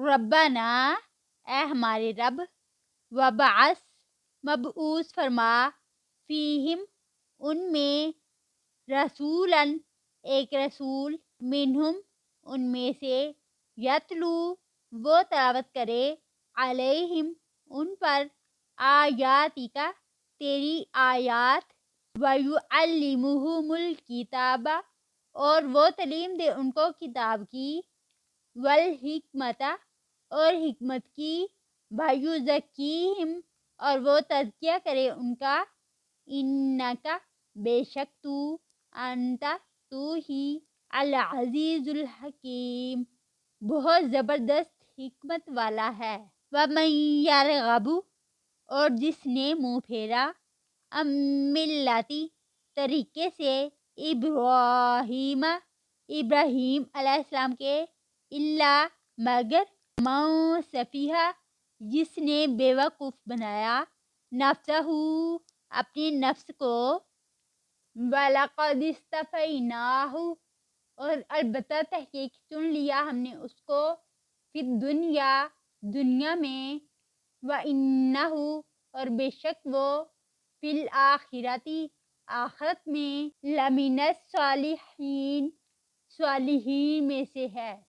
ربنا اے ہمارے رب، وبعث مبعوث فرما، فیہم ان میں، رسولاً ایک رسول، منہم ان میں سے، یتلو وہ تلاوت کرے، علیہم ان پر، آیاتی کا تیری آیات، وَيُعَلِّمُهُمُ الْكِتَابَ اور وہ تعلیم دے ان کو کتاب کی، والحکمت اور حکمت کی، وَيُزَكِّيهِمْ اور وہ تزکیہ کرے ان کا، انکا بے شک تو، انتا تو ہی، العزیز الحکیم بہت زبردست حکمت والا ہے۔ وَمَن يَرْغَبُ اور جس نے منہ پھیرا، ام ملتی طریقے سے، ابراہیم علیہ السلام کے، الا مگر، من سفیہ جس نے بے وقوف بنایا، نفسہ اپنے نفس کو، وَلَقَدِ اصْطَفَيْنَاهُ اور البتہ تحقیق چن لیا ہم نے اس کو، فی الدنیا دنیا میں، وَإِنَّهُ اور بے شک وہ، فی الآخرتی آخرت میں، لمن الصالحین صالحین میں سے ہے۔